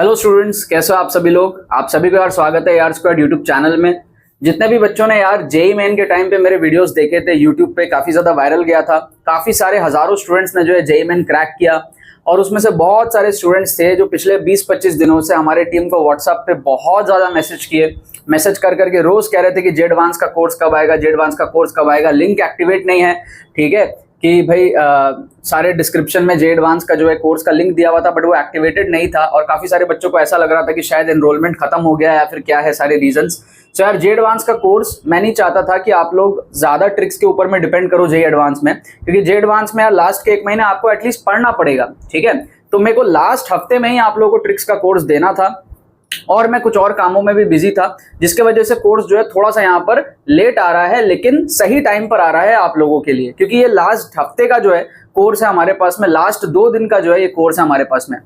Hello students, कैसे हो आप सभी लोग। आप सभी को यार स्वागत है यार स्क्वाड यूट्यूब चैनल में। जितने भी बच्चों ने यार जेईई मेन के टाइम पे मेरे वीडियोस देखे थे यूट्यूब पे, काफी ज्यादा वायरल गया था। काफी सारे हजारों स्टूडेंट्स ने जो है जेईई मेन क्रैक किया और उसमें से बहुत सारे स्टूडेंट्स थे जो पिछले 20-25 दिनों से हमारे टीम को व्हाट्सएप पे बहुत ज्यादा मैसेज कर करके रोज कह रहे थे कि जेडवांस का कोर्स कब आएगा, जेडवांस का कोर्स कब आएगा। लिंक एक्टिवेट नहीं है, ठीक है, कि भाई सारे डिस्क्रिप्शन में जेडवांस का जो है कोर्स का लिंक दिया हुआ था बट वो एक्टिवेटेड नहीं था और काफी सारे बच्चों को ऐसा लग रहा था कि शायद एनरोलमेंट खत्म हो गया या फिर क्या है सारे रीजंस। सो यार जेडवांस का कोर्स मैं नहीं चाहता था कि आप लोग ज्यादा ट्रिक्स के ऊपर में डिपेंड करो जेईई एडवांस में, क्योंकि जेईई एडवांस में यार लास्ट के 1 महीने आपको एटलीस्ट पढ़ना पड़ेगा, ठीक है। तो मेरे को लास्ट हफ्ते में ही आप लोगों को ट्रिक्स का कोर्स देना था और मैं कुछ और कामों में भी बिजी था, जिसके वजह से कोर्स जो है थोड़ा सा यहाँ पर लेट आ रहा है, लेकिन सही टाइम पर आ रहा है आप लोगों के लिए, क्योंकि ये लास्ट हफ्ते का जो है कोर्स है हमारे पास में, लास्ट 2 दिन का जो है ये कोर्स है हमारे पास में।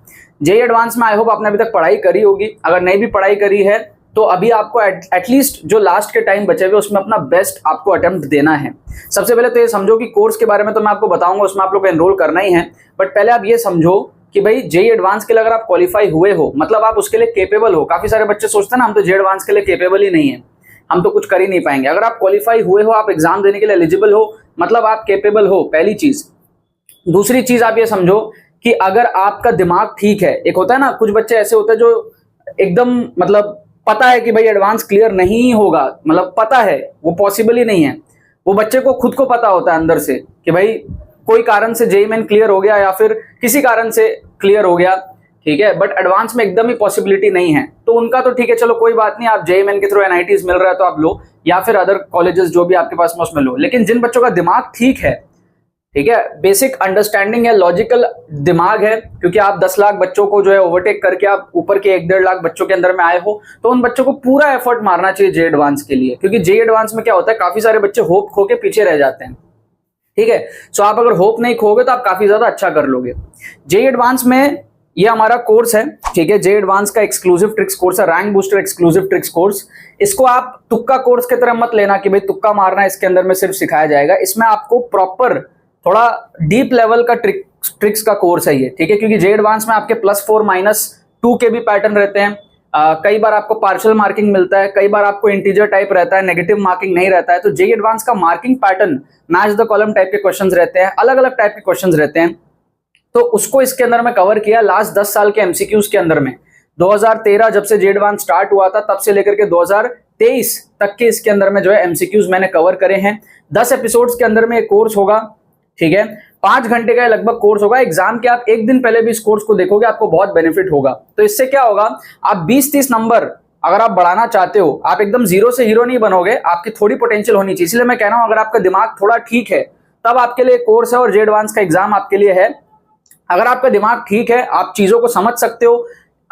जेईई एडवांस में आई होप आपने अभी तक पढ़ाई करी होगी। अगर नहीं भी पढ़ाई करी है तो अभी आपको एटलीस्ट जो लास्ट के टाइम बचे हुए उसमें अपना बेस्ट आपको अटेम्प्ट देना है। सबसे पहले तो ये समझो कि कोर्स के बारे में तो मैं आपको बताऊंगा, उसमें आप लोग को एनरोल करना ही है, बट पहले आप ये समझो कि भाई जेईई एडवांस के लिए अगर आप क्वालिफाई हुए हो मतलब आप उसके लिए केपेबल हो। काफी सारे बच्चे सोचते हैं ना हम तो जेईई एडवांस के लिए केपेबल ही नहीं है, हम तो कुछ कर ही नहीं पाएंगे। अगर आप क्वालिफाई हुए हो, आप एग्जाम देने के लिए एलिजिबल हो, मतलब आप केपेबल हो, पहली चीज। दूसरी चीज आप ये समझो कि अगर आपका दिमाग ठीक है, एक होता है ना कुछ बच्चे ऐसे होते हैं जो एकदम मतलब पता है कि भाई एडवांस क्लियर नहीं होगा, मतलब पता है वो पॉसिबल ही नहीं है, वो बच्चे को खुद को पता होता है अंदर से कि भाई कोई कारण से जेईई मेन क्लियर हो गया या फिर किसी कारण से क्लियर हो गया, ठीक है, बट एडवांस में एकदम ही पॉसिबिलिटी नहीं है। तो उनका तो ठीक है, चलो कोई बात नहीं, आप जेईई मेन के थ्रू एनआईटीज मिल रहा है तो आप लो, या फिर अदर कॉलेजेस जो भी आपके पास में उसमें लो। लेकिन जिन बच्चों का दिमाग ठीक है, ठीक है, बेसिक अंडरस्टैंडिंग है, लॉजिकल दिमाग है, क्योंकि आप 10 लाख बच्चों को जो है ओवरटेक करके आप ऊपर के 1-1.5 लाख बच्चों के अंदर में आए हो, तो उन बच्चों को पूरा एफर्ट मारना चाहिए जेईई एडवांस के लिए। क्योंकि जेईई एडवांस में क्या होता है, काफी सारे बच्चे होप खो के पीछे रह जाते हैं, ठीक है। सो आप अगर होप नहीं खोगे तो आप काफी ज्यादा अच्छा कर लोगे। जेईई एडवांस में ये हमारा कोर्स है, ठीक है, जेईई एडवांस का एक्सक्लूसिव ट्रिक्स कोर्स है, rank booster exclusive tricks course. इसको आप तुक्का कोर्स की तरह मत लेना कि भाई तुक्का मारना है, इसके अंदर में सिर्फ सिखाया जाएगा। इसमें आपको प्रॉपर थोड़ा डीप लेवल का ट्रिक्स का कोर्स है ये, ठीक है, क्योंकि जेईई एडवांस में आपके +4 -2 के भी पैटर्न रहते हैं। कई बार आपको पार्शियल मार्किंग मिलता है, कई बार आपको इंटीजर टाइप रहता है, नेगेटिव मार्किंग नहीं रहता है। तो जेईई एडवांस का marking pattern match the column type के क्वेश्चंस रहते हैं, अलग अलग टाइप के क्वेश्चंस रहते हैं। तो उसको इसके अंदर में कवर किया लास्ट 10 साल के एमसीक्यूज के अंदर में। 2013 जब से जेईई एडवांस स्टार्ट हुआ था तब से लेकर के 2023 तक के इसके अंदर में जो है एमसीक्यूज मैंने कवर करे हैं। 10 एपिसोड्स के अंदर में एक कोर्स होगा, ठीक है, 5 घंटे का लगभग कोर्स होगा। एग्जाम के आप 1 दिन पहले भी इस कोर्स को देखोगे, आपको बहुत बेनिफिट होगा। तो इससे क्या होगा, आप 20-30 नंबर अगर आप बढ़ाना चाहते हो, आप एकदम जीरो से हीरो नहीं बनोगे, आपकी थोड़ी पोटेंशियल होनी चाहिए। इसलिए मैं कह रहा हूं अगर आपका दिमाग थोड़ा ठीक है तब आपके लिए कोर्स है और जेईई एडवांस का एग्जाम आपके लिए है। अगर आपका दिमाग ठीक है, आप चीजों को समझ सकते हो,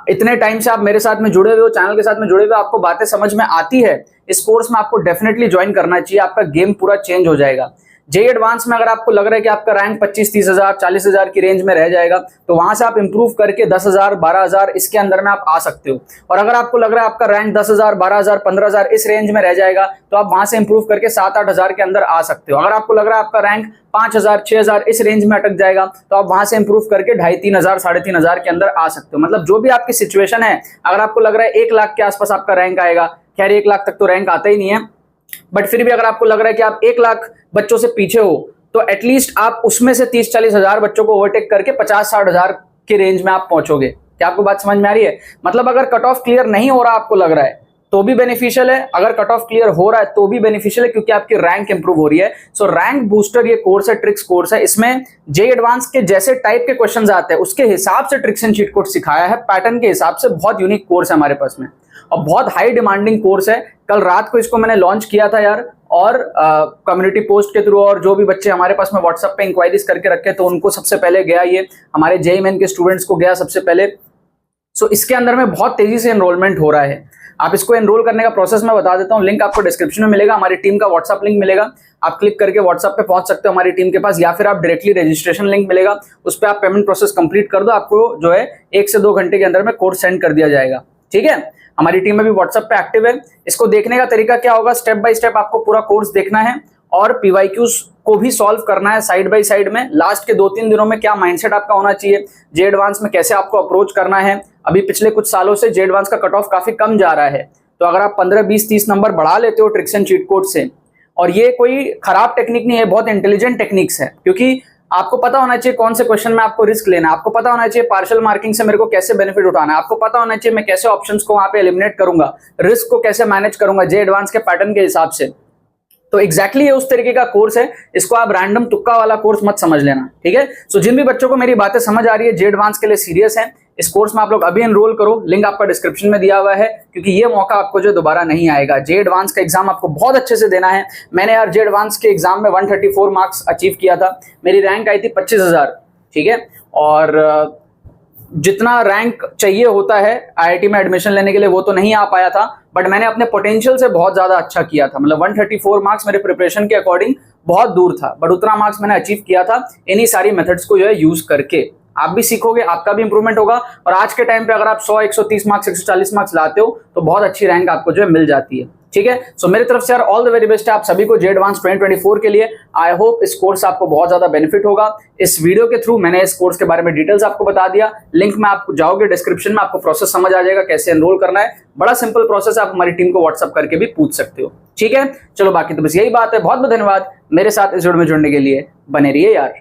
इतने टाइम से आप मेरे साथ में जुड़े हुए हो, चैनल के साथ में जुड़े हुए, आपको बातें समझ में आती है, इस कोर्स में आपको डेफिनेटली ज्वाइन करना चाहिए। आपका गेम पूरा चेंज हो जाएगा। जेईई एडवांस में अगर आपको लग रहा है कि आपका रैंक 25-30 हजार 40 हजार की रेंज में रह जाएगा, तो वहां से आप इंप्रूव करके 10 हजार 12 हजार इसके अंदर में आप आ सकते हो। और अगर आपको लग रहा है आपका रैंक 10 हजार 12 हजार 15 हजार इस रेंज में रह जाएगा, तो आप वहां से इंप्रूव करके 7-8 हजार के अंदर आ सकते हो। अगर आपको लग रहा है आपका रैंक 5 हजार 6 हजार इस रेंज में अटक जाएगा, तो आप वहां से इंप्रूव करके 2.5-3 हजार 3.5 हजार के अंदर आ सकते हो। मतलब जो भी आपकी सिचुएशन है, अगर आपको लग रहा है 1 लाख के आसपास आपका रैंक आएगा, खैर 1 लाख तक तो रैंक आता ही नहीं है, बट फिर भी अगर आपको लग रहा है कि आप 1 लाख बच्चों से पीछे हो, तो एटलीस्ट आप उसमें से 30-40 हजार बच्चों को ओवरटेक करके 50-60 हजार के रेंज में आप पहुंचोगे। क्या आपको बात समझ में आ रही है? मतलब अगर कट ऑफ क्लियर नहीं हो रहा आपको लग रहा है तो भी बेनिफिशियल है, अगर कट ऑफ क्लियर हो रहा है तो भी बेनिफिशियल है, क्योंकि आपकी रैंक इंप्रूव हो रही है। सो रैंक बूस्टर ये कोर्स है, ट्रिक्स कोर्स है। इसमें जेईई एडवांस के जैसे टाइप के क्वेश्चंस आते हैं उसके हिसाब से ट्रिक्स एंड चीट कोड सिखाया है, पैटर्न के हिसाब से। बहुत यूनिक कोर्स है हमारे पास में और बहुत हाई डिमांडिंग कोर्स है। कल रात को इसको मैंने लॉन्च किया था यार, और कम्युनिटी पोस्ट के थ्रू, और जो भी बच्चे हमारे पास में व्हाट्सएप पे इंक्वायरीज करके रखे तो उनको सबसे पहले गया, ये हमारे जेईई मेन के स्टूडेंट्स को गया सबसे पहले। सो इसके अंदर में बहुत तेजी से एनरोलमेंट हो रहा है। आप इसको एनरोल करने का प्रोसेस मैं बता देता हूं, लिंक आपको डिस्क्रिप्शन में मिलेगा, हमारी टीम का व्हाट्सएप लिंक मिलेगा, आप क्लिक करके व्हाट्सएप पे पहुंच सकते हो हमारी टीम के पास, या फिर आप डायरेक्टली रजिस्ट्रेशन लिंक मिलेगा, उस पर आप पेमेंट प्रोसेस कंप्लीट कर दो, आपको जो है 1 से 2 घंटे के अंदर में कोर्स सेंड कर दिया जाएगा, ठीक है। हमारी टीम में भी व्हाट्सएप पे एक्टिव है। इसको देखने का तरीका क्या होगा, स्टेप बाय स्टेप आपको पूरा कोर्स देखना है और पीवाईक्यूज को भी सॉल्व करना है साइड बाय साइड में। लास्ट के 2-3 दिनों में क्या माइंडसेट आपका होना चाहिए, जेईई एडवांस में कैसे आपको अप्रोच करना है, अभी पिछले कुछ सालों से जे एडवांस का कट ऑफ काफी कम जा रहा है। तो अगर आप 15, 20, 30 नंबर बढ़ा लेते हो ट्रिक्स एंड चीट कोड से, और ये कोई खराब टेक्निक नहीं है, बहुत इंटेलिजेंट टेक्निक्स है, क्योंकि आपको पता होना चाहिए कौन से क्वेश्चन में आपको रिस्क लेना है, आपको पता होना चाहिए पार्शियल मार्किंग से मेरे को कैसे बेनिफिट उठाना है, आपको पता होना चाहिए मैं कैसे ऑप्शंस को वहां पे एलिमिनेट करूंगा, रिस्क को कैसे मैनेज करूंगा जे एडवांस के पैटर्न के हिसाब से। तो एग्जैक्टली ये उस तरीके का कोर्स है, इसको आप रैंडम तुक्का वाला कोर्स मत समझ लेना, ठीक है। सो जिन भी बच्चों को मेरी बातें समझ आ रही है, जे एडवांस के लिए सीरियस है, इस कोर्स में आप लोग अभी एनरोल करो, लिंक आपका डिस्क्रिप्शन में दिया हुआ है, क्योंकि ये मौका आपको जो दोबारा नहीं आएगा। जे एडवांस का एग्जाम आपको बहुत अच्छे से देना है। मैंने यार जे एडवांस के एग्जाम में 134 मार्क्स अचीव किया था, मेरी रैंक आई थी 25,000, ठीक है। और जितना रैंक चाहिए होता है आईआईटी में एडमिशन लेने के लिए वो तो नहीं आ पाया था, बट मैंने अपने पोटेंशियल से बहुत ज्यादा अच्छा किया था। मतलब 134 मार्क्स मेरे प्रिपरेशन के अकॉर्डिंग बहुत दूर था, बट उतना मार्क्स मैंने अचीव किया था इन्हीं सारी मेथड्स को जो है यूज करके। आप भी सीखोगे, आपका भी इंप्रूवमेंट होगा, और आज के टाइम पे अगर आप 100, 130 मार्क्स, 140 मार्क्स लाते हो तो बहुत अच्छी रैंक आपको जो है मिल जाती है, ठीक है। सो मेरी तरफ से यार ऑल द वेरी बेस्ट है आप सभी को जे एडवांस 2024 के लिए। आई होप इस कोर्स आपको बहुत ज्यादा बेनिफिट होगा। इस वीडियो के थ्रू मैंने इस कोर्स के बारे में डिटेल्स आपको बता दिया, लिंक में आप जाओगे डिस्क्रिप्शन में, आपको प्रोसेस समझ आ जाएगा कैसे एनरोल करना है। बड़ा सिंपल प्रोसेस, आप हमारी टीम को व्हाट्सअप करके भी पूछ सकते हो, ठीक है। चलो बाकी तो बस यही बात है, बहुत बहुत धन्यवाद मेरे साथ इस वीडियो में जुड़ने के लिए, बने रहिए यार।